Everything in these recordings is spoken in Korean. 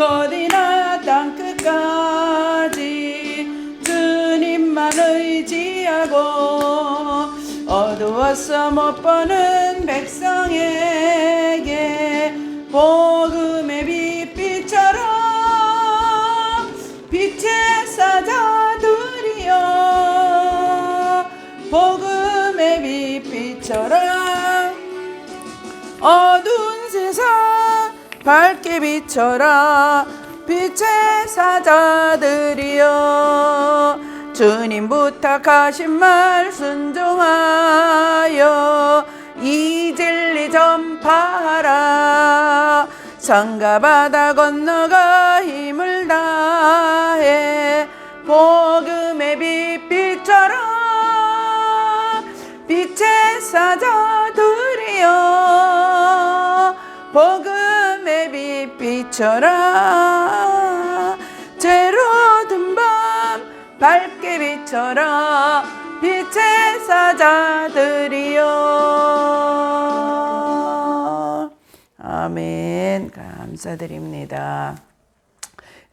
어디나 땅끝까지 주님만 의지하고 어두워서 못 보는 백성에게 복음의 빛비처럼 빛의 사자들이여 복음의 빛비처럼 어두운 세상 밝게 비춰라 빛의 사자들이여 주님 부탁하신 말 순종하여 이 진리 전파하라 산과 바다 건너가 힘을 다해 복음의 빛비처럼 빛의 사자들이여 복음의 빛비춰라 죄로 든 밤 밝게 비춰라 빛의 사자들이여 아멘. 감사드립니다.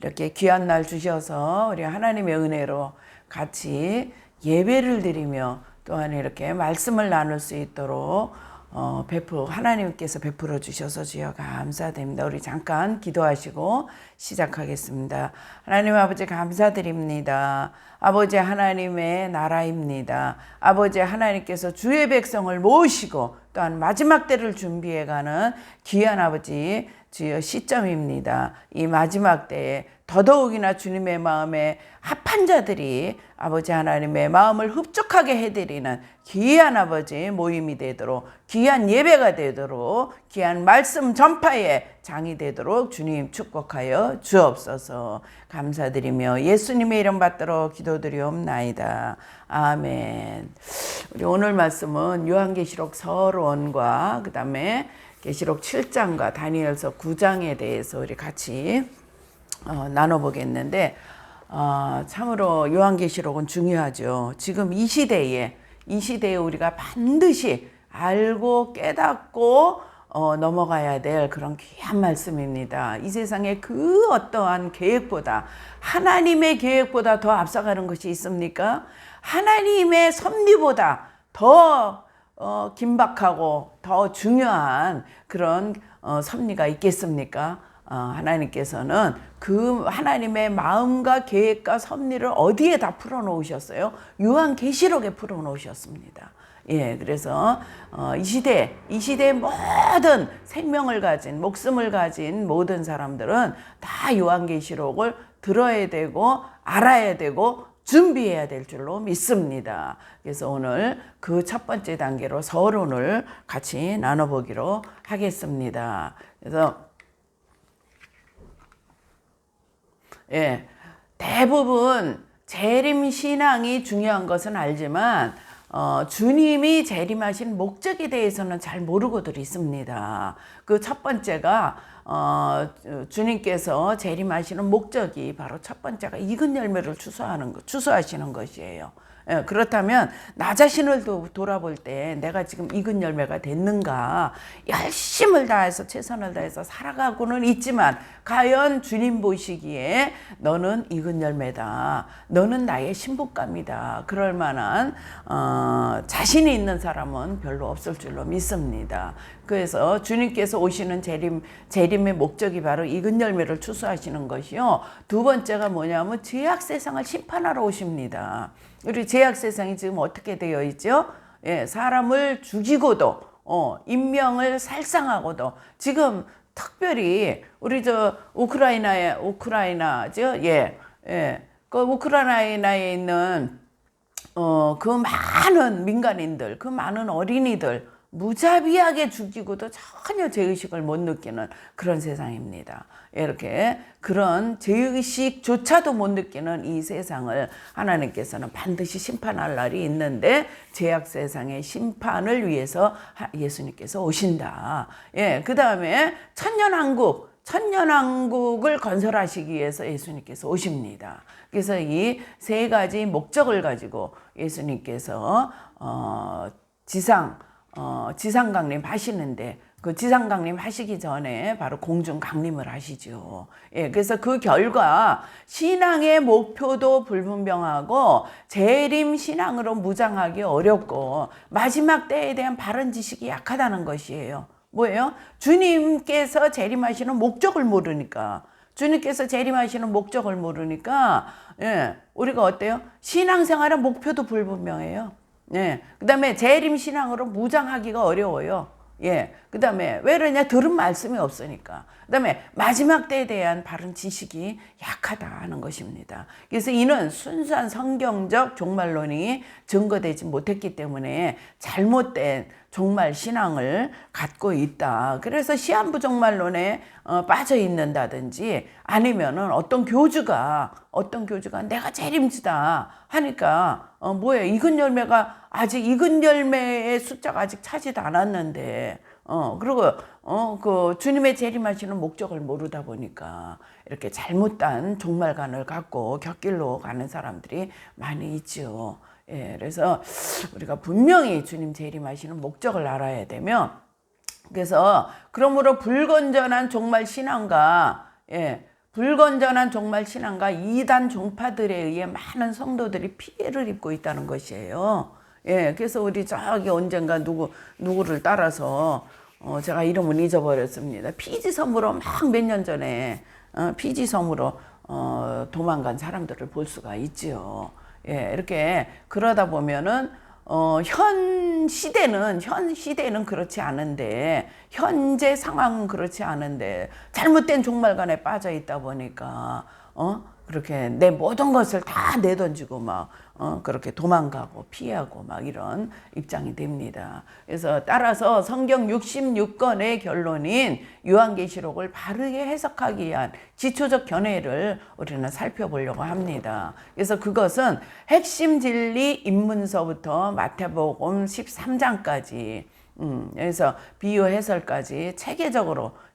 이렇게 귀한 날 주셔서 우리 하나님의 은혜로 같이 예배를 드리며 또한 이렇게 말씀을 나눌 수 있도록 하나님께서 베풀어 주셔서 주여 감사드립니다. 우리 잠깐 기도하시고 시작하겠습니다. 하나님 아버지 감사드립니다. 아버지 하나님의 나라입니다. 아버지 하나님께서 주의 백성을 모으시고 또한 마지막 때를 준비해가는 귀한 아버지 주여 시점입니다. 이 마지막 때에 더더욱이나 주님의 마음에 합한 자들이 아버지 하나님의 마음을 흡족하게 해드리는 귀한 아버지 모임이 되도록 귀한 예배가 되도록 귀한 말씀 전파의 장이 되도록 주님 축복하여 주옵소서. 감사드리며 예수님의 이름 받들어 기도드리옵나이다. 아멘. 우리 오늘 말씀은 요한계시록 서론과 그 다음에 계시록 7장과 다니엘서 9장에 대해서 우리 같이 나눠보겠는데 참으로 요한계시록은 중요하죠. 지금 이 시대에 우리가 반드시 알고 깨닫고 넘어가야 될 그런 귀한 말씀입니다. 이 세상에 그 어떠한 계획보다 하나님의 계획보다 더 앞서가는 것이 있습니까? 하나님의 섭리보다 더 긴박하고 더 중요한 그런 섭리가 있겠습니까? 하나님께서는 그 하나님의 마음과 계획과 섭리를 어디에 다 풀어놓으셨어요? 요한계시록에 풀어놓으셨습니다. 예, 그래서 이 시대의 모든 생명을 가진 목숨을 가진 모든 사람들은 다 요한계시록을 들어야 되고 알아야 되고 준비해야 될 줄로 믿습니다. 그래서 오늘 그 첫 번째 단계로 서론을 같이 나눠보기로 하겠습니다. 그래서 대부분 재림신앙이 중요한 것은 알지만 주님이 재림하신 목적에 대해서는 잘 모르고들 있습니다. 그 첫 번째가 주님께서 재림하시는 목적이 바로 첫 번째가 익은 열매를 추수하시는 것이에요. 그렇다면 나 자신을 돌아볼 때 내가 지금 익은 열매가 됐는가, 열심을 다해서 최선을 다해서 살아가고는 있지만 과연 주님 보시기에 너는 익은 열매다, 너는 나의 신부감이다, 그럴 만한 자신이 있는 사람은 별로 없을 줄로 믿습니다. 그래서 주님께서 오시는 재림의 목적이 바로 익은 열매를 추수하시는 것이요, 두 번째가 뭐냐면 죄악 세상을 심판하러 오십니다. 우리 죄악 세상이 지금 어떻게 되어 있죠? 사람을 죽이고도 인명을 살상하고도 지금 특별히 우리 우크라이나죠? 그 우크라이나에 있는 그 많은 민간인들, 그 많은 어린이들 무자비하게 죽이고도 전혀 죄의식을 못 느끼는 그런 세상입니다. 이렇게 그런 죄의식조차도 못 느끼는 이 세상을 하나님께서는 반드시 심판할 날이 있는데 죄악 세상의 심판을 위해서 예수님께서 오신다. 그 다음에 천년왕국을 건설하시기 위해서 예수님께서 오십니다. 그래서 이 세 가지 목적을 가지고 예수님께서 지상 강림 하시는데 그 지상 강림 하시기 전에 바로 공중 강림을 하시죠. 예, 그래서 그 결과 신앙의 목표도 불분명하고 재림 신앙으로 무장하기 어렵고 마지막 때에 대한 바른 지식이 약하다는 것이에요. 뭐예요? 주님께서 재림하시는 목적을 모르니까. 주님께서 재림하시는 목적을 모르니까, 예, 우리가 어때요? 신앙생활의 목표도 불분명해요. 예, 그 다음에 재림 신앙으로 무장하기가 어려워요. 예, 그 다음에 왜 그러냐? 들은 말씀이 없으니까. 그 다음에 마지막 때에 대한 바른 지식이 약하다는 것입니다. 그래서 이는 순수한 성경적 종말론이 증거되지 못했기 때문에 잘못된 종말 신앙을 갖고 있다. 그래서 시한부 종말론에 빠져 있는다든지 아니면은 어떤 교주가 내가 재림주다 하니까 뭐예요? 익은 열매가 아직 익은 열매의 숫자가 아직 차지도 않았는데 그리고 그 주님의 재림하시는 목적을 모르다 보니까 이렇게 잘못된 종말관을 갖고 곁길로 가는 사람들이 많이 있죠. 예, 그래서 우리가 분명히 주님 재림하시는 목적을 알아야 되면, 그래서 그러므로 불건전한 종말 신앙과 불건전한 종말 신앙과 이단 종파들에 의해 많은 성도들이 피해를 입고 있다는 것이에요. 예, 그래서 우리 저기 언젠가 누구를 따라서 제가 이름은 잊어버렸습니다. 피지 섬으로 막 몇 년 전에 피지 섬으로 도망간 사람들을 볼 수가 있지요. 예, 이렇게 그러다 보면은 현 시대는 그렇지 않은데, 현재 상황은 그렇지 않은데 잘못된 종말관에 빠져 있다 보니까 그렇게 내 모든 것을 다 내던지고 막 그렇게 도망가고 피하고 막 이런 입장이 됩니다. 그래서 따라서 성경 66권의 결론인 요한계시록을 바르게 해석하기 위한 기초적 견해를 우리는 살펴보려고 합니다. 그래서 그것은 핵심 진리 입문서부터 마태복음 13장까지 그래서 비유 해설까지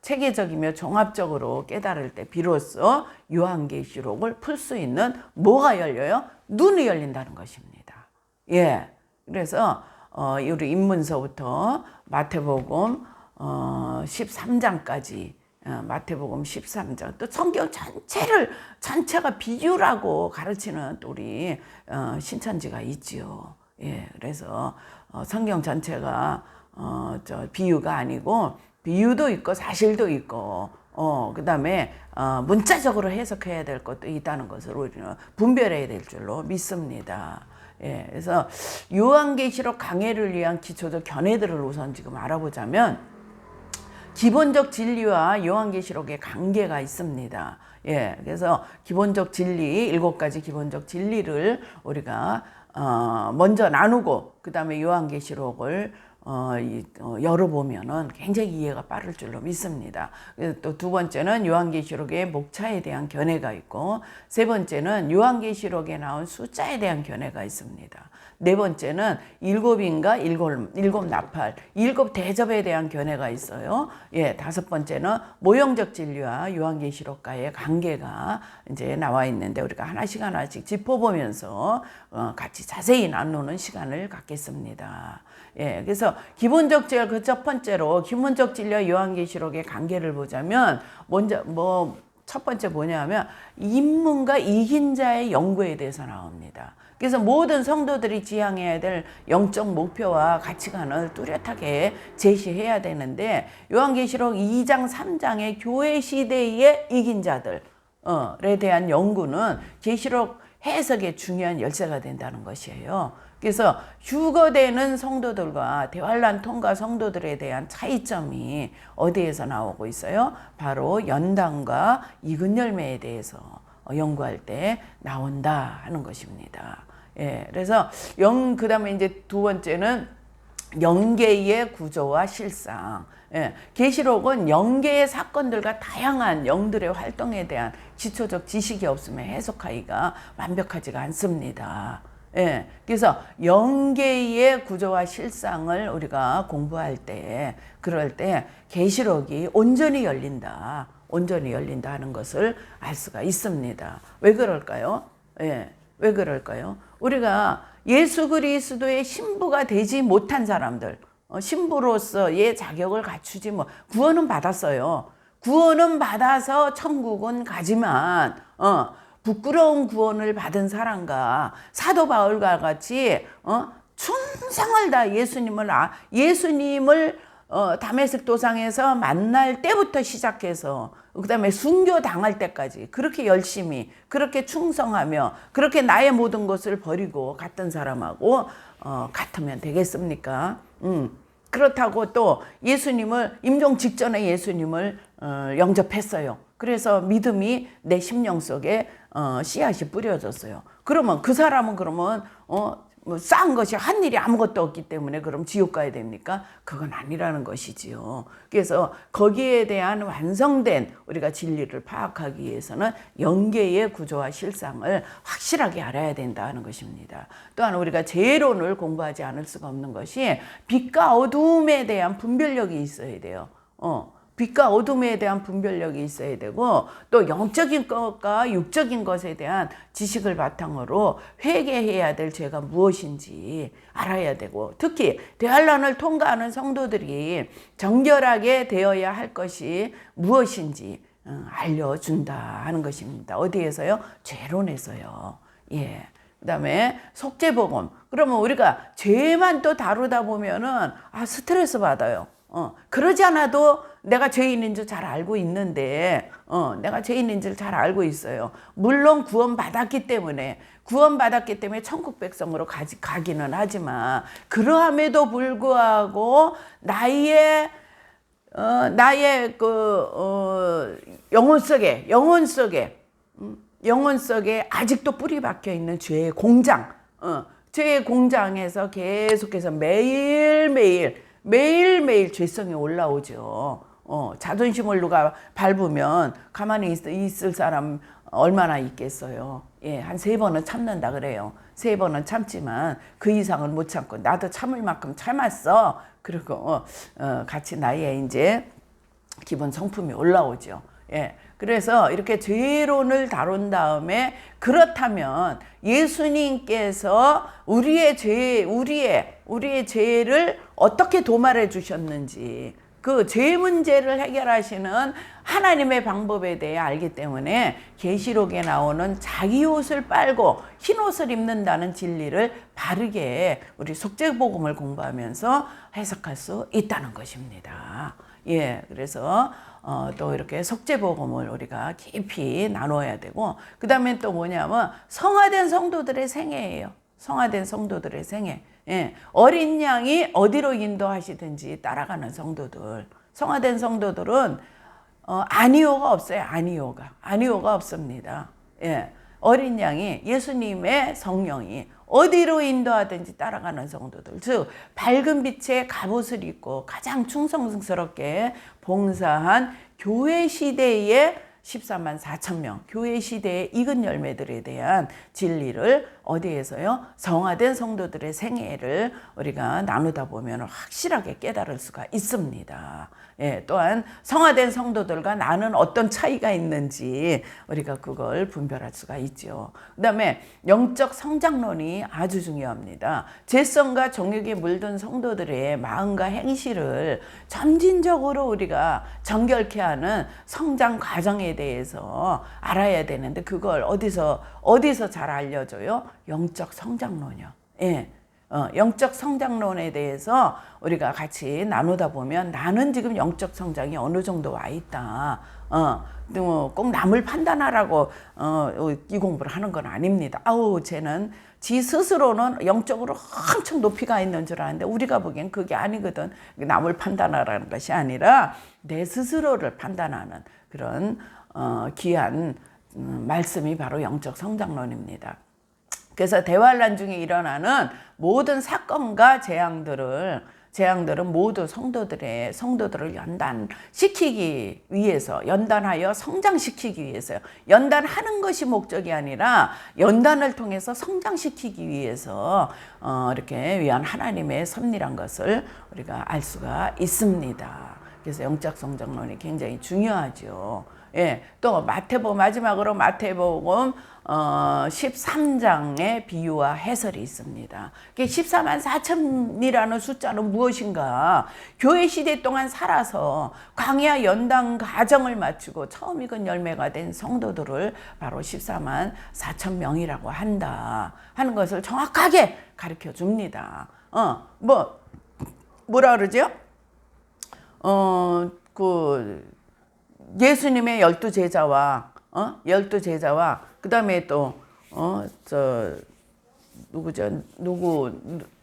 체계적이며 종합적으로 깨달을 때 비로소 요한계시록을 풀 수 있는 뭐가 열려요? 눈이 열린다는 것입니다. 예, 그래서 우리 입문서부터 마태복음 13장까지 마태복음 13장 또 성경 전체가 비유라고 가르치는 또 우리 신천지가 있지요. 예, 그래서 성경 전체가 비유가 아니고 비유도 있고 사실도 있고 그 다음에 문자적으로 해석해야 될 것도 있다는 것을 우리는 분별해야 될 줄로 믿습니다. 예, 그래서 요한계시록 강해를 위한 기초적 견해들을 우선 지금 알아보자면, 기본적 진리와 요한계시록의 관계가 있습니다. 예, 그래서 기본적 진리, 7가지 기본적 진리를 우리가 먼저 나누고 그 다음에 요한계시록을 열어보면은 굉장히 이해가 빠를 줄로 믿습니다. 또 두 번째는 요한계시록의 목차에 대한 견해가 있고, 세 번째는 요한계시록에 나온 숫자에 대한 견해가 있습니다. 네 번째는 일곱 나팔, 일곱 대접에 대한 견해가 있어요. 예, 다섯 번째는 모형적 진리와 요한계시록과의 관계가 이제 나와 있는데 우리가 하나씩 짚어보면서 같이 자세히 나누는 시간을 갖겠습니다. 예, 그래서 기본적 진리, 그 첫 번째로 기본적 진리와 요한계시록의 관계를 보자면, 먼저 첫 번째 뭐냐면 입문과 이긴 자의 연구에 대해서 나옵니다. 그래서 모든 성도들이 지향해야 될 영적 목표와 가치관을 뚜렷하게 제시해야 되는데, 요한계시록 2장 3장의 교회 시대의 이긴 자들에 대한 연구는 계시록 해석의 중요한 열쇠가 된다는 것이에요. 그래서 휴거되는 성도들과 대환란 통과 성도들에 대한 차이점이 어디에서 나오고 있어요? 바로 연단과 익은 열매에 대해서 연구할 때 나온다 하는 것입니다. 예, 그래서 그 다음에 이제 두 번째는 영계의 구조와 실상. 예, 계시록은 영계의 사건들과 다양한 영들의 활동에 대한 기초적 지식이 없으면 해석하기가 완벽하지가 않습니다. 예, 그래서 영계의 구조와 실상을 우리가 공부할 때, 그럴 때 계시록이 온전히 열린다 하는 것을 알 수가 있습니다. 왜 그럴까요? 예, 왜 그럴까요? 우리가 예수 그리스도의 신부가 되지 못한 사람들, 신부로서의 자격을 갖추지 뭐. 구원은 받았어요. 구원은 받아서 천국은 가지만 부끄러운 구원을 받은 사람과 사도 바울과 같이 충성을 다 예수님을 다메섹 도상에서 만날 때부터 시작해서 그다음에 순교 당할 때까지 그렇게 열심히 그렇게 충성하며 그렇게 나의 모든 것을 버리고 갔던 사람하고 같으면 되겠습니까? 그렇다고 또 예수님을 임종 직전에 예수님을 영접했어요. 그래서 믿음이 내 심령 속에 씨앗이 뿌려졌어요. 그러면 그 사람은 그러면 뭐 쌓은 것이 한 일이 아무것도 없기 때문에 그럼 지옥 가야 됩니까? 그건 아니라는 것이지요. 그래서 거기에 대한 완성된 우리가 진리를 파악하기 위해서는 영계의 구조와 실상을 확실하게 알아야 된다는 것입니다. 또한 우리가 재론을 공부하지 않을 수가 없는 것이 빛과 어둠에 대한 분별력이 있어야 돼요. 빛과 어둠에 대한 분별력이 있어야 되고 또 영적인 것과 육적인 것에 대한 지식을 바탕으로 회개해야 될 죄가 무엇인지 알아야 되고 특히 대환란을 통과하는 성도들이 정결하게 되어야 할 것이 무엇인지 알려준다 하는 것입니다. 어디에서요? 죄론에서요. 예. 그 다음에 속죄복음. 그러면 우리가 죄만 또 다루다 보면은 스트레스 받아요. 그러지 않아도 내가 죄인인 줄 잘 알고 있는데, 내가 죄인인 줄 잘 알고 있어요. 물론 구원받았기 때문에 천국 백성으로 가기는 하지만, 그러함에도 불구하고, 나의 영혼 속에 아직도 뿌리 박혀 있는 죄의 공장, 죄의 공장에서 계속해서 매일매일 죄성이 올라오죠. 자존심을 누가 밟으면 가만히 있을 사람 얼마나 있겠어요. 예, 한 3번은 참는다 그래요. 3번은 참지만 그 이상은 못 참고 나도 참을 만큼 참았어. 그리고 같이 나의 이제 기본 성품이 올라오죠. 예. 그래서 이렇게 죄론을 다룬 다음에 그렇다면 예수님께서 우리의 죄를 어떻게 도말해 주셨는지 그 죄 문제를 해결하시는 하나님의 방법에 대해 알기 때문에 계시록에 나오는 자기 옷을 빨고 흰 옷을 입는다는 진리를 바르게 우리 속죄복음을 공부하면서 해석할 수 있다는 것입니다. 예, 그래서 또 이렇게 속죄복음을 우리가 깊이 나눠야 되고 그 다음에 또 뭐냐면 성화된 성도들의 생애예요. 성화된 성도들의 생애. 예, 어린 양이 어디로 인도하시든지 따라가는 성도들. 성화된 성도들은 아니오가 없어요. 아니오가 없습니다. 예, 어린 양이 예수님의 성령이 어디로 인도하든지 따라가는 성도들, 즉 밝은 빛의 갑옷을 입고 가장 충성스럽게 봉사한 교회 시대의 14만 4천 명, 교회 시대의 익은 열매들에 대한 진리를 어디에서요? 성화된 성도들의 생애를 우리가 나누다 보면 확실하게 깨달을 수가 있습니다. 예, 또한 성화된 성도들과 나는 어떤 차이가 있는지 우리가 그걸 분별할 수가 있죠. 그 다음에 영적 성장론이 아주 중요합니다. 죄성과 정욕에 물든 성도들의 마음과 행실을 점진적으로 우리가 정결케 하는 성장 과정에 대해서 알아야 되는데 그걸 어디서 잘 알려줘요? 영적 성장론이요. 예. 영적 성장론에 대해서 우리가 같이 나누다 보면 나는 지금 영적 성장이 어느 정도 와 있다. 꼭 남을 판단하라고 이 공부를 하는 건 아닙니다. 쟤는 지 스스로는 영적으로 엄청 높이가 있는 줄 아는데 우리가 보기엔 그게 아니거든. 남을 판단하라는 것이 아니라 내 스스로를 판단하는 그런 귀한 말씀이 바로 영적 성장론입니다. 그래서 대환란 중에 일어나는 모든 사건과 재앙들은 모두 성도들을 연단시키기 위해서, 연단하여 성장시키기 위해서요. 연단하는 것이 목적이 아니라 연단을 통해서 성장시키기 위해서 이렇게 위한 하나님의 섭리란 것을 우리가 알 수가 있습니다. 그래서 영적 성장론이 굉장히 중요하죠. 예, 또 마태복음 마지막으로 마태복음 13장의 비유와 해설이 있습니다. 14만 4천이라는 숫자는 무엇인가? 교회 시대 동안 살아서 광야 연당 가정을 마치고 처음 익은 열매가 된 성도들을 바로 14만 4천 명이라고 한다 하는 것을 정확하게 가르쳐 줍니다. 뭐라 그러죠? 예수님의 12제자와 12제자와 그다음에 또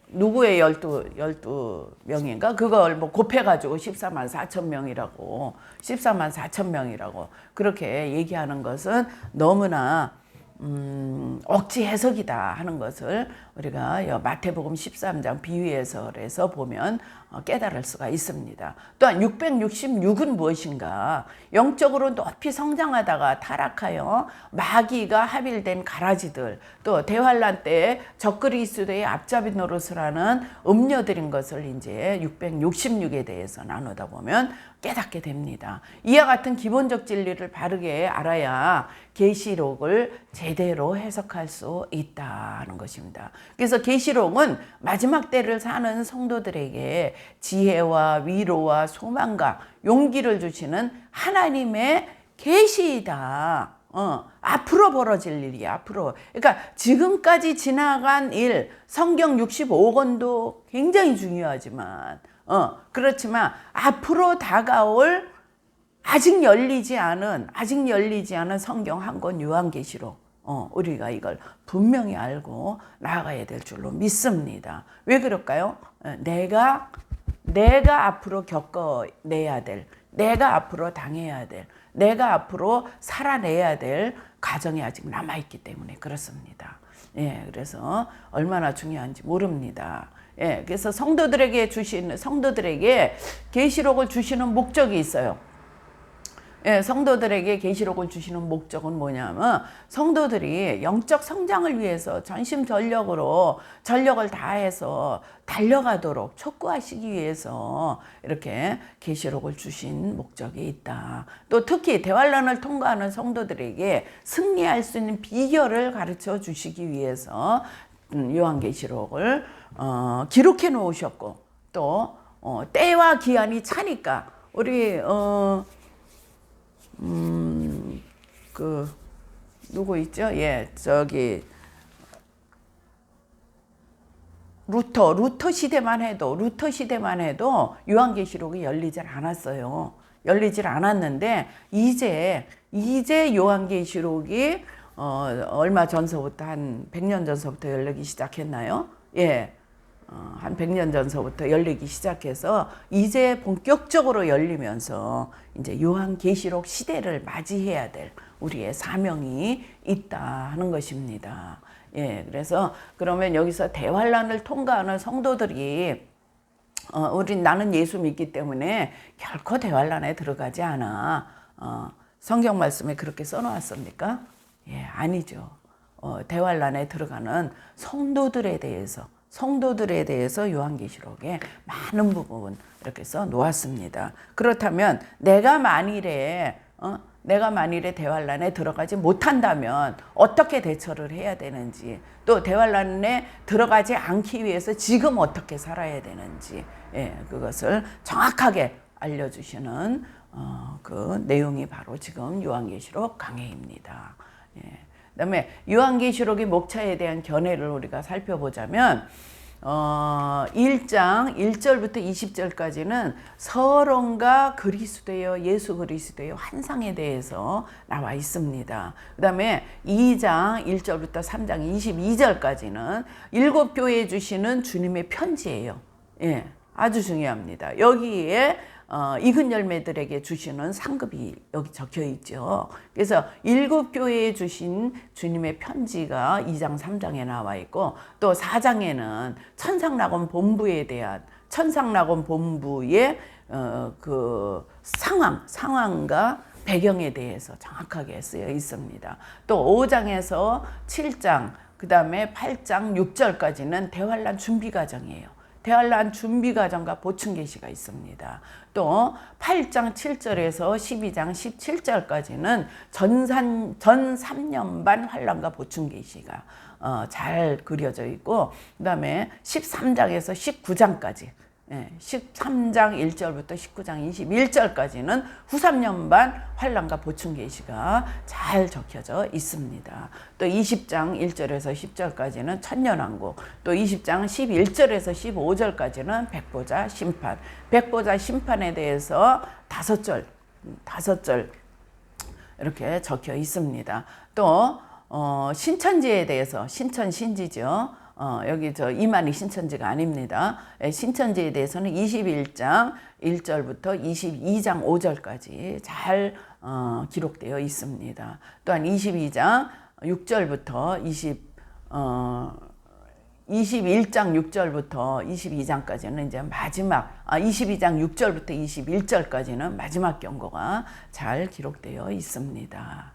누구의 12명인가? 그걸 뭐 곱해가지고 14만 4천 명이라고, 14만 4천 명이라고 그렇게 얘기하는 것은 너무나 억지 해석이다 하는 것을 우리가 마태복음 13장 비유 해설에서 보면 깨달을 수가 있습니다. 또한 666은 무엇인가? 영적으로 높이 성장하다가 타락하여 마귀가 합일된 가라지들, 또 대환란 때 적그리스도의 앞잡이 노릇을 하는 음녀들인 것을 이제 666에 대해서 나누다 보면 깨닫게 됩니다. 이와 같은 기본적 진리를 바르게 알아야 계시록을 제대로 해석할 수 있다는 것입니다. 그래서 계시록은 마지막 때를 사는 성도들에게 지혜와 위로와 소망과 용기를 주시는 하나님의 계시이다. 앞으로 벌어질 일이야, 앞으로. 그러니까 지금까지 지나간 일, 성경 65권도 굉장히 중요하지만, 그렇지만 앞으로 다가올 아직 열리지 않은 성경 한 권 요한계시록, 우리가 이걸 분명히 알고 나아가야 될 줄로 믿습니다. 왜 그럴까요? 내가 앞으로 겪어내야 될, 내가 앞으로 당해야 될, 내가 앞으로 살아내야 될 과정이 아직 남아있기 때문에 그렇습니다. 예, 그래서 얼마나 중요한지 모릅니다. 예, 그래서 성도들에게 계시록을 주시는 목적이 있어요. 예, 성도들에게 계시록을 주시는 목적은 뭐냐면 성도들이 영적 성장을 위해서 전심전력으로 전력을 다해서 달려가도록 촉구하시기 위해서 이렇게 계시록을 주신 목적이 있다. 또 특히 대환란을 통과하는 성도들에게 승리할 수 있는 비결을 가르쳐 주시기 위해서 요한계시록을 기록해 놓으셨고, 또 때와 기한이 차니까 우리 누구 있죠? 예, 루터 시대만 해도 요한계시록이 열리질 않았어요. 열리질 않았는데 이제 요한계시록이 얼마 전서부터 한 100년 전서부터 열리기 시작했나요? 예. 한 100년 전서부터 열리기 시작해서 이제 본격적으로 열리면서 이제 요한계시록 시대를 맞이해야 될 우리의 사명이 있다 하는 것입니다. 예, 그래서 그러면 여기서 대환란을 통과하는 성도들이 나는 예수 믿기 때문에 결코 대환란에 들어가지 않아. 성경 말씀에 그렇게 써놓았습니까? 예, 아니죠. 대환란에 들어가는 성도들에 대해서 요한계시록에 많은 부분 이렇게 써 놓았습니다. 그렇다면 내가 만일에 대환란에 들어가지 못한다면 어떻게 대처를 해야 되는지, 또 대환란에 들어가지 않기 위해서 지금 어떻게 살아야 되는지, 예, 그것을 정확하게 알려주시는 그 내용이 바로 지금 요한계시록 강해입니다. 예. 그다음에 요한계시록의 목차에 대한 견해를 우리가 살펴보자면 1장 1절부터 20절까지는 서론과 그리스도여 예수 그리스도의 환상에 대해서 나와 있습니다. 그 다음에 2장 1절부터 3장 22절까지는 7교회에 주시는 주님의 편지예요. 예, 아주 중요합니다. 여기에 익은 열매들에게 주시는 상급이 여기 적혀 있죠. 그래서 7교회에 주신 주님의 편지가 2장 3장에 나와 있고, 또 4장에는 천상낙원 본부의 그 상황과 배경에 대해서 정확하게 쓰여 있습니다. 또 5장에서 7장, 그 다음에 8장 6절까지는 대환란 준비 과정이에요. 대환란 준비 과정과 보충 계시가 있습니다. 또 8장 7절에서 12장 17절까지는 전 3년 반 환란과 보충 계시가 잘 그려져 있고, 그다음에 13장에서 19장까지 13장 1절부터 19장 21절까지는 후 3년 반 환란과 보충 계시가 잘 적혀져 있습니다. 또 20장 1절에서 10절까지는 천년왕국, 또 20장 11절에서 15절까지는 백보자 심판, 백보자 심판에 대해서 5절 이렇게 적혀 있습니다. 또 신천지에 대해서, 신천 신지죠. 여기 이만희 신천지가 아닙니다. 신천지에 대해서는 21장 1절부터 22장 5절까지 잘 기록되어 있습니다. 또한 22장 6절부터 21장 6절부터 22장까지는 이제 마지막, 22장 6절부터 21절까지는 마지막 경고가 잘 기록되어 있습니다.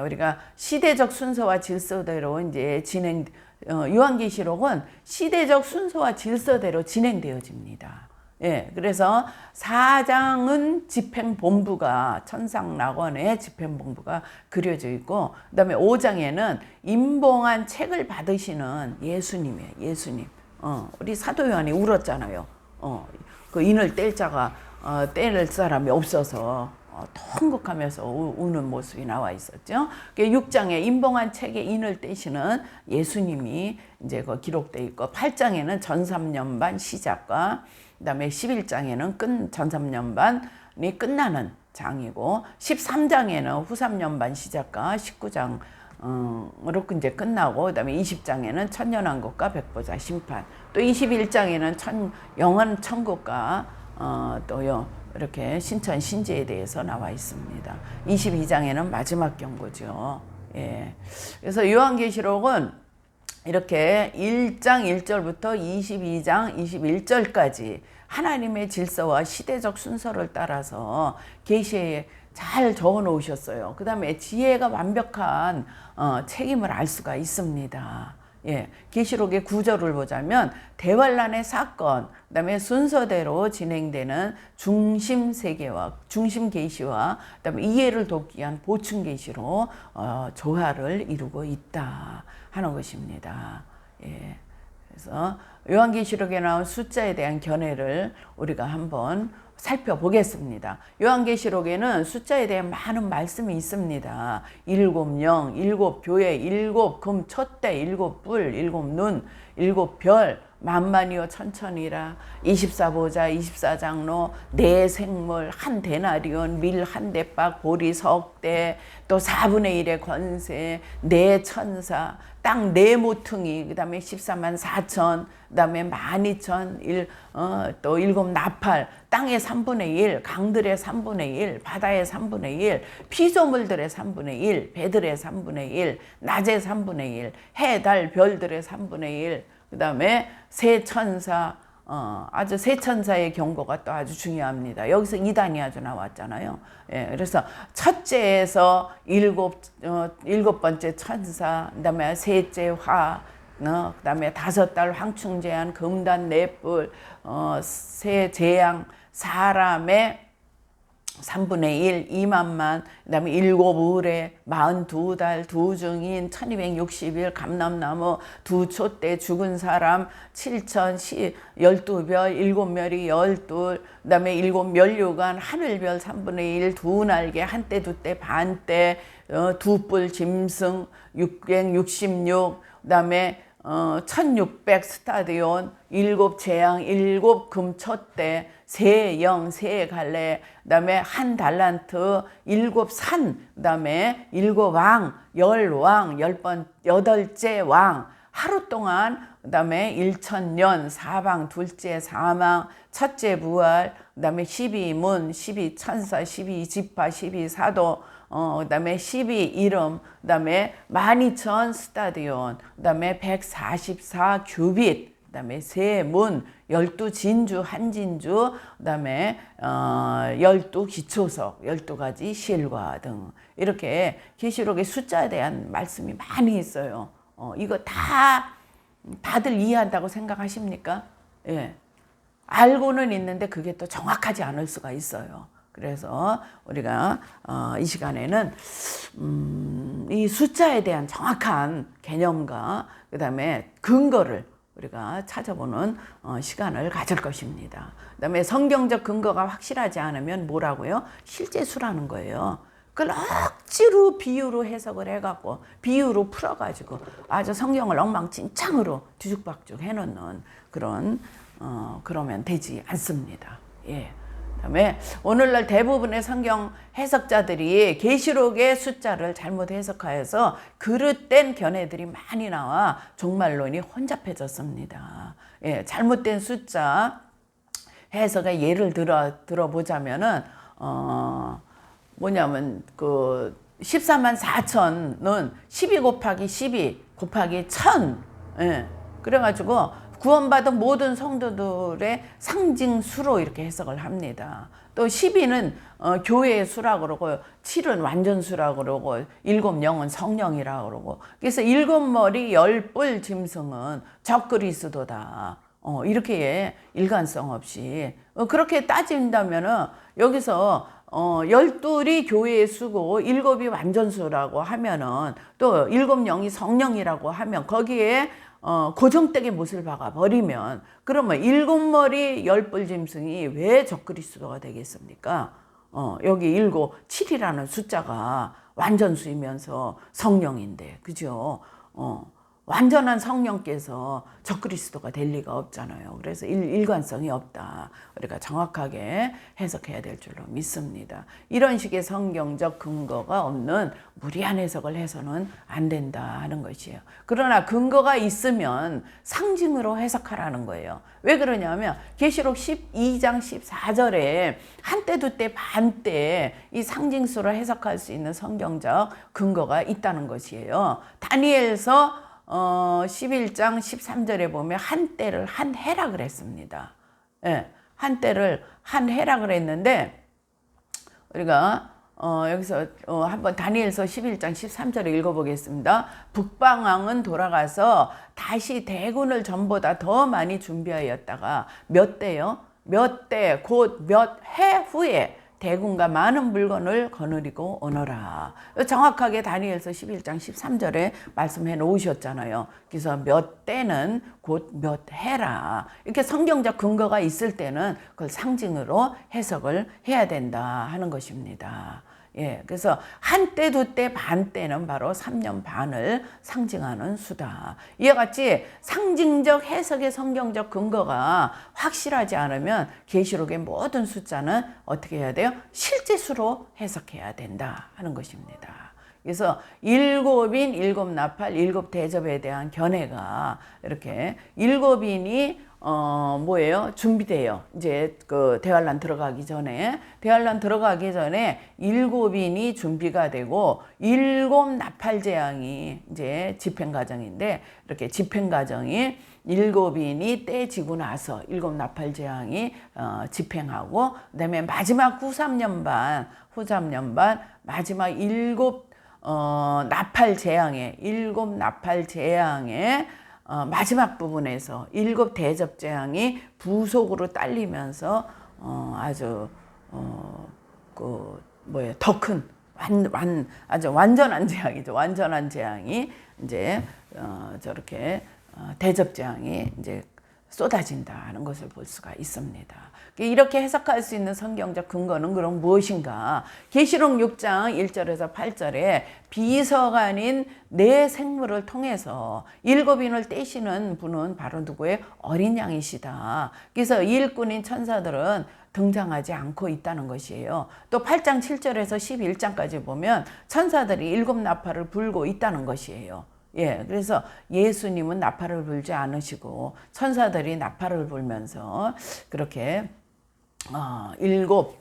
우리가 시대적 순서와 질서대로 이제 요한계시록은 시대적 순서와 질서대로 진행되어집니다. 그래서 4장은 집행본부가, 천상낙원의 집행본부가 그려져 있고, 그 다음에 5장에는 임봉한 책을 받으시는 예수님이에요. 예수님. 우리 사도 요한이 울었잖아요. 그 인을 뗄 자가, 뗄 사람이 없어서 통곡하면서 우는 모습이 나와 있었죠. 6장에 임봉한 책에 인을 떼시는 예수님이 이제 기록되어 있고, 8장에는 전 3년 반 시작과, 그다음에 11장에는 전 3년 반이 끝나는 장이고, 13장에는 후 3년 반 시작과 19장으로 이제 끝나고, 그다음에 20장에는 천년왕국과 백보자 심판, 또 21장에는 영원 천국과 이렇게 신천 신지에 대해서 나와 있습니다. 22장에는 마지막 경고죠. 그래서 요한계시록은 이렇게 1장 1절부터 22장 21절까지 하나님의 질서와 시대적 순서를 따라서 계시에 잘 적어 놓으셨어요. 그 다음에 지혜가 완벽한 책임을 알 수가 있습니다. 계시록의 구절을 보자면 대환란의 사건, 그다음에 순서대로 진행되는 중심 세계와 중심 계시와 그다음에 이해를 돕기 위한 보충 계시로 조화를 이루고 있다 하는 것입니다. 그래서 요한계시록에 나온 숫자에 대한 견해를 우리가 한번 살펴보겠습니다. 요한계시록에는 숫자에 대한 많은 말씀이 있습니다. 7영, 7교회, 7금 촛대, 7뿔, 7눈, 7별, 만만이요 천천이라, 24보좌, 24장로, 4생물, 1데나리온, 밀 1대박, 보리 석대, 또 4분의 1의 권세, 4천사, 땅 4모퉁이, 그 다음에 14만 4천, 그 다음에 12,000, 또 7나팔, 땅의 3분의 1, 강들의 3분의 1, 바다의 3분의 1, 피조물들의 3분의 1, 배들의 3분의 1, 낮의 3분의 1, 해, 달, 별들의 3분의 1, 그 다음에 세 천사, 아주 세 천사의 경고가 또 아주 중요합니다. 여기서 이단이 아주 나왔잖아요. 그래서 첫째에서 일곱 번째 천사, 그 다음에 셋째 화, 그 다음에 5달 황충제한 금단 넷불, 새 재앙, 사람의 3분의 1, 2만만, 그 다음에 7의뢰, 42달, 2증인, 1260일, 감람나무, 2촛대, 죽은 사람, 7천, 12별, 7멸이 12, 그 다음에 7면류관, 하늘별 3분의 1, 2날개, 한때, 두때, 반때, 2뿔, 짐승, 666, 그 다음에 1600 스타디온, 7재앙, 7금 촛대, 3영, 3갈래, 그 다음에 1달란트, 7산, 그 다음에 7왕, 10왕, 8째 왕, 하루 동안, 그 다음에 1000년, 사방, 둘째 사망, 첫째 부활, 그 다음에 12문, 12천사, 12지파, 12사도, 그 다음에 12이름, 그 다음에 12,000 스타디온, 그 다음에 144 규빗, 그 다음에 세문, 12진주, 한진주, 그 다음에 12기초석, 12가지 실과 등 이렇게 계시록의 숫자에 대한 말씀이 많이 있어요. 이거 다들 이해한다고 생각하십니까? 예. 알고는 있는데 그게 또 정확하지 않을 수가 있어요. 그래서 우리가 이 시간에는 이 숫자에 대한 정확한 개념과 그다음에 근거를 우리가 찾아보는 시간을 가질 것입니다. 그다음에 성경적 근거가 확실하지 않으면 뭐라고요? 실제 수라는 거예요. 그걸 억지로 비유로 해석을 해갖고 비유로 풀어가지고 아주 성경을 엉망진창으로 뒤죽박죽 해놓는 그런 그러면 되지 않습니다. 예. 그다음에 오늘날 대부분의 성경 해석자들이 계시록의 숫자를 잘못 해석하여서 그릇된 견해들이 많이 나와 종말론이 혼잡해졌습니다. 예, 잘못된 숫자 해석의 예를 들어보자면은 뭐냐면 그 14만 4천은 12 곱하기 12 곱하기 1000 예. 그래가지고 구원받은 모든 성도들의 상징수로 이렇게 해석을 합니다. 또 12는 교회의 수라고 그러고 7은 완전수라고 그러고 7 영은 성령이라고 그러고 그래서 7 머리 10뿔 짐승은 적그리스도다. 이렇게 일관성 없이 그렇게 따진다면은 여기서 12이 교회의 수고 7이 완전수라고 하면은 또 7 영이 성령이라고 하면 거기에 고정되게 못을 박아 버리면 그러면 7머리 10뿔 짐승이 왜 적그리스도가 되겠습니까? 여기 7이라는 숫자가 완전수이면서 성령인데 그죠? 완전한 성령께서 적그리스도가 될 리가 없잖아요. 그래서 일관성이 없다. 우리가 정확하게 해석해야 될 줄로 믿습니다. 이런 식의 성경적 근거가 없는 무리한 해석을 해서는 안 된다 하는 것이에요. 그러나 근거가 있으면 상징으로 해석하라는 거예요. 왜 그러냐면 계시록 12장 14절에 한때 두때 반때 이 상징수로 해석할 수 있는 성경적 근거가 있다는 것이에요. 다니엘서 11장 13절에 보면 한때를 한 해라 그랬습니다. 예, 한때를 한 해라 그랬는데 우리가 여기서 한번 다니엘서 11장 13절을 읽어보겠습니다. 북방왕은 돌아가서 다시 대군을 전보다 더 많이 준비하였다가 몇 대요? 몇 대 곧 몇 해 후에 대군과 많은 물건을 거느리고 오너라. 정확하게 다니엘서 11장 13절에 말씀해 놓으셨잖아요. 그래서 몇 때는 곧 몇 해라. 이렇게 성경적 근거가 있을 때는 그걸 상징으로 해석을 해야 된다 하는 것입니다. 예, 그래서 한때, 두때, 반때는 바로 3년 반을 상징하는 수다. 이와 같이 상징적 해석의 성경적 근거가 확실하지 않으면 계시록의 모든 숫자는 어떻게 해야 돼요? 실제 수로 해석해야 된다 하는 것입니다. 그래서 7인 7나팔 7대접에 대한 견해가 이렇게 7인이 뭐예요? 준비돼요. 이제 그 대환란 들어가기 전에 7인이 준비가 되고 7 나팔 재앙이 이제 집행 과정인데 이렇게 집행 과정이 7인이 떼지고 나서 7 나팔 재앙이 집행하고 그다음에 마지막 후 3년 반 마지막 7 나팔 재앙의 마지막 부분에서 7 대접 재앙이 부속으로 딸리면서 아주 더 큰 아주 완전한 재앙이죠. 완전한 재앙이 이제 저렇게 대접 재앙이 이제 쏟아진다 하는 것을 볼 수가 있습니다. 이렇게 해석할 수 있는 성경적 근거는 그럼 무엇인가? 계시록 6장 1절에서 8절에 비서관인 네 생물을 통해서 7인을 떼시는 분은 바로 누구예요? 어린 양이시다. 그래서 일꾼인 천사들은 등장하지 않고 있다는 것이에요. 또 8장 7절에서 11장까지 보면 천사들이 7 나팔을 불고 있다는 것이에요. 예, 그래서 예수님은 나팔을 불지 않으시고 천사들이 나팔을 불면서 그렇게 일곱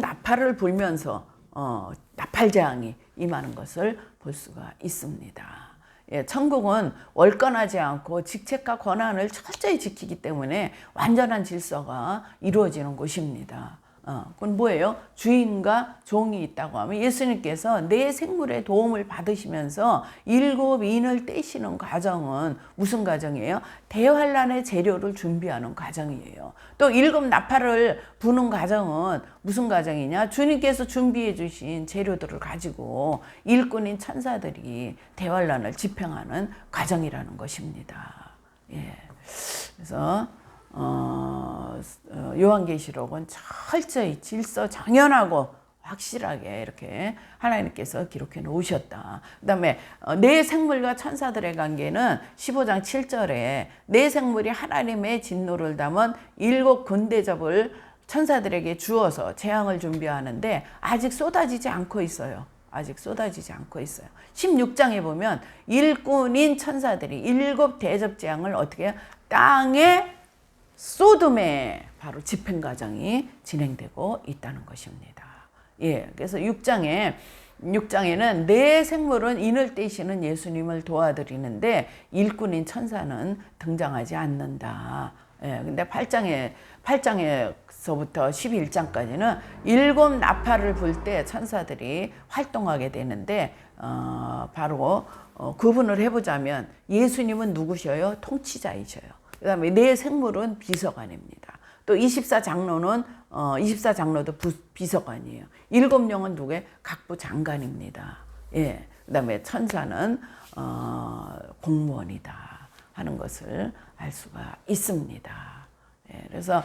나팔을 불면서 나팔 재앙이 임하는 것을 볼 수가 있습니다. 예, 천국은 월권하지 않고 직책과 권한을 철저히 지키기 때문에 완전한 질서가 이루어지는 곳입니다. 그건 뭐예요? 주인과 종이 있다고 하면 예수님께서 내 생물의 도움을 받으시면서 7인을 떼시는 과정은 무슨 과정이에요? 대환란의 재료를 준비하는 과정이에요. 또 7나팔을 부는 과정은 무슨 과정이냐? 주님께서 준비해 주신 재료들을 가지고 일꾼인 천사들이 대환란을 집행하는 과정이라는 것입니다. 예. 그래서 요한계시록은 철저히 질서정연하고 확실하게 이렇게 하나님께서 기록해 놓으셨다. 그 다음에 내 생물과 천사들의 관계는 15장 7절에 내 생물이 하나님의 진노를 담은 7군대접을 천사들에게 주어서 재앙을 준비하는데 아직 쏟아지지 않고 있어요. 아직 쏟아지지 않고 있어요. 16장에 보면 일꾼인 천사들이 7대접 재앙을 어떻게 해요? 땅에 소돔에 바로 집행 과정이 진행되고 있다는 것입니다. 예, 그래서 6장에는 내 생물은 인을 떼시는 예수님을 도와드리는데 일꾼인 천사는 등장하지 않는다. 예, 근데 8장에서부터 11장까지는 7나팔을 불 때 천사들이 활동하게 되는데 바로 구분을 해보자면 예수님은 누구셔요? 통치자이셔요. 그 다음에 내 생물은 비서관입니다. 또 24장로도 비서관이에요. 7영은 누구예요? 각부 장관입니다. 예. 그 다음에 천사는 공무원이다 하는 것을 알 수가 있습니다. 예. 그래서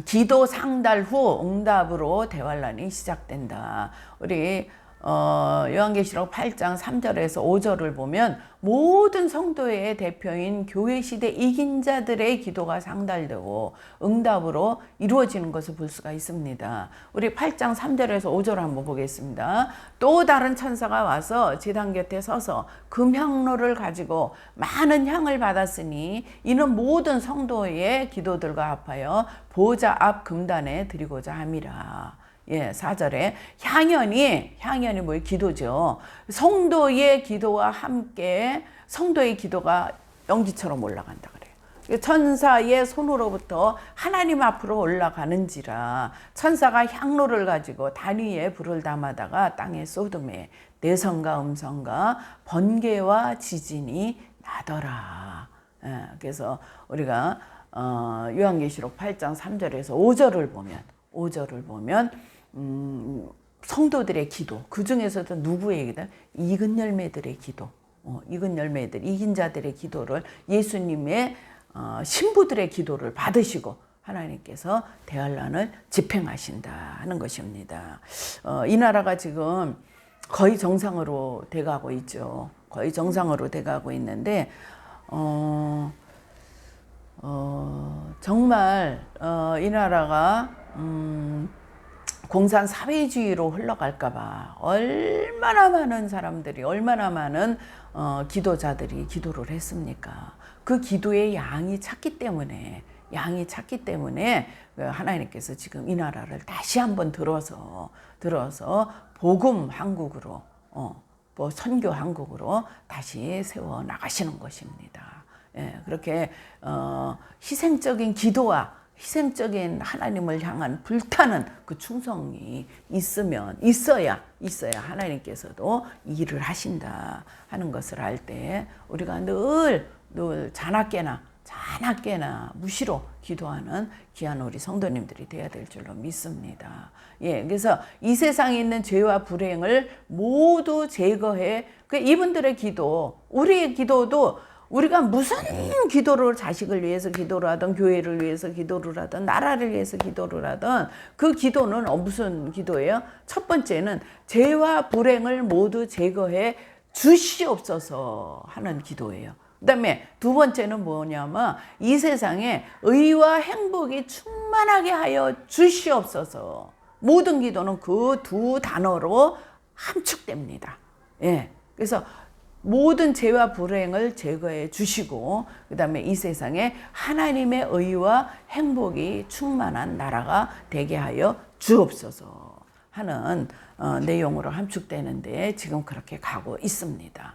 기도 상달 후 응답으로 대환란이 시작된다. 우리 요한계시록 8장 3절에서 5절을 보면 모든 성도의 대표인 교회시대 이긴 자들의 기도가 상달되고 응답으로 이루어지는 것을 볼 수가 있습니다. 우리 8장 3절에서 5절 한번 보겠습니다. 또 다른 천사가 와서 제단 곁에 서서 금향로를 가지고 많은 향을 받았으니 이는 모든 성도의 기도들과 합하여 보좌 앞 금단에 드리고자 함이라. 예, 4절에 향연이 뭐예요? 기도죠. 성도의 기도와 함께 성도의 기도가 연기처럼 올라간다 그래요. 천사의 손으로부터 하나님 앞으로 올라가는지라 천사가 향로를 가지고 단위에 불을 담아다가 땅에 쏟음에 내성과 음성과 번개와 지진이 나더라. 예, 그래서 우리가 요한계시록 8장 3절에서 5절을 보면 성도들의 기도, 그 중에서도 누구의 기도? 익은 열매들의 기도, 익은 열매들, 이긴 자들의 기도를 예수님의 신부들의 기도를 받으시고 하나님께서 대환란을 집행하신다 하는 것입니다. 이 나라가 지금 거의 정상으로 돼가고 있죠. 거의 정상으로 돼가고 있는데 정말 이 나라가 공산 사회주의로 흘러갈까봐 얼마나 많은 사람들이, 얼마나 많은 기도자들이 기도를 했습니까? 그 기도의 양이 찼기 때문에 하나님께서 지금 이 나라를 다시 한번 들어서 복음 한국으로, 선교 한국으로 다시 세워 나가시는 것입니다. 예, 그렇게 희생적인 기도와 희생적인 하나님을 향한 불타는 그 충성이 있어야 하나님께서도 일을 하신다 하는 것을 알 때 우리가 늘 자나깨나 무시로 기도하는 귀한 우리 성도님들이 되어야 될 줄로 믿습니다. 예, 그래서 이 세상에 있는 죄와 불행을 모두 제거해 이분들의 기도, 우리의 기도도 우리가 무슨 기도를 자식을 위해서 기도를 하든 교회를 위해서 기도를 하든 나라를 위해서 기도를 하든 그 기도는 무슨 기도예요? 첫 번째는 죄와 불행을 모두 제거해 주시옵소서 하는 기도예요. 그 다음에 두 번째는 뭐냐면 이 세상에 의와 행복이 충만하게 하여 주시옵소서. 모든 기도는 그 두 단어로 함축됩니다. 예, 그래서 모든 죄와 불행을 제거해 주시고 그 다음에 이 세상에 하나님의 의와 행복이 충만한 나라가 되게 하여 주옵소서 하는 내용으로 함축되는데 지금 그렇게 가고 있습니다.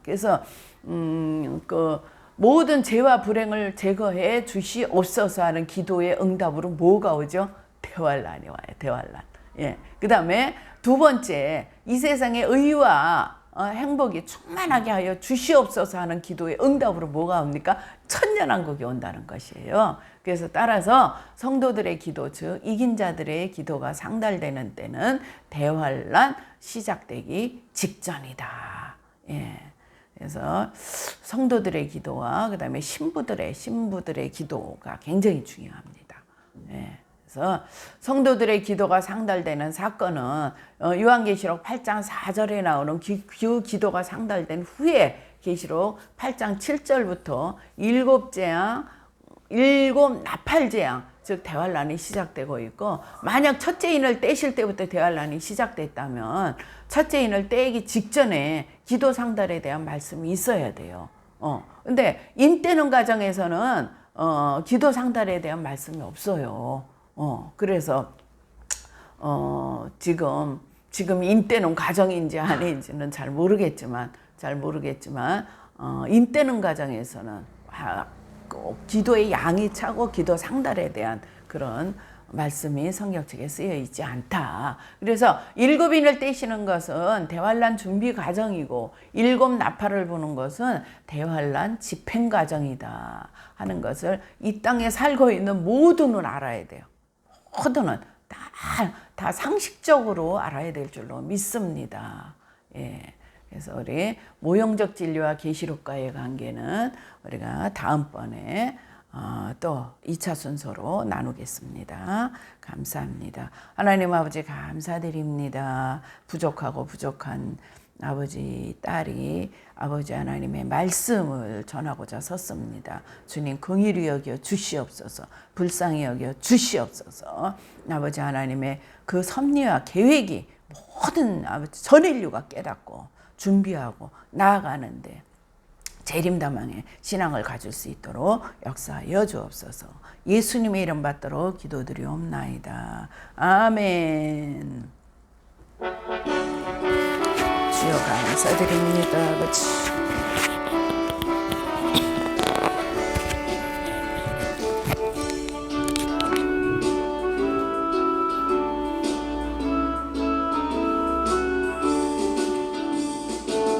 그래서 그 모든 죄와 불행을 제거해 주시옵소서 하는 기도의 응답으로 뭐가 오죠? 대환란이 와요. 대환란. 예. 그다음에 두 번째, 이 세상의 의와 행복이 충만하게 하여 주시옵소서 하는 기도의 응답으로 뭐가 옵니까? 천년왕국이 온다는 것이에요. 그래서 따라서 성도들의 기도, 즉 이긴 자들의 기도가 상달되는 때는 대환란 시작되기 직전이다. 예. 그래서 성도들의 기도와 그다음에 신부들의 기도가 굉장히 중요합니다. 예. 그래서 성도들의 기도가 상달되는 사건은 요한계시록 8장 4절에 나오는 그 기도가 상달된 후에 계시록 8장 7절부터 일곱 재앙, 일곱 나팔 재앙, 즉 대환란이 시작되고 있고, 만약 첫째 인을 떼실 때부터 대환란이 시작됐다면 첫째 인을 떼기 직전에 기도 상달에 대한 말씀이 있어야 돼요. 근데 인 떼는 과정에서는 기도 상달에 대한 말씀이 없어요. 그래서 지금 인 떼는 과정인지 아닌지는 잘 모르겠지만 인 떼는 과정에서는 기도의 양이 차고 기도 상달에 대한 그런 말씀이 성경책에 쓰여 있지 않다. 그래서 일곱 인을 떼시는 것은 대환란 준비 과정이고 일곱 나팔을 부는 것은 대환란 집행 과정이다 하는 것을 이 땅에 살고 있는 모두는 알아야 돼요. 모두는 다 상식적으로 알아야 될 줄로 믿습니다. 예. 그래서 우리 모형적 진리와 계시록과의 관계는 우리가 다음번에 또 2차 순서로 나누겠습니다. 감사합니다. 하나님 아버지 감사드립니다. 부족하고 부족한 아버지 딸이 아버지 하나님의 말씀을 전하고자 섰습니다. 주님 긍휼히 여겨 주시옵소서. 불쌍히 여겨 주시옵소서. 아버지 하나님의 그 섭리와 계획이 모든 아버지 전 인류가 깨닫고 준비하고 나아가는데 재림다망의 신앙을 가질 수 있도록 역사하여 주옵소서. 예수님의 이름 받도록 기도드리옵나이다. 아멘. 주여 감사드립니다. 아버지.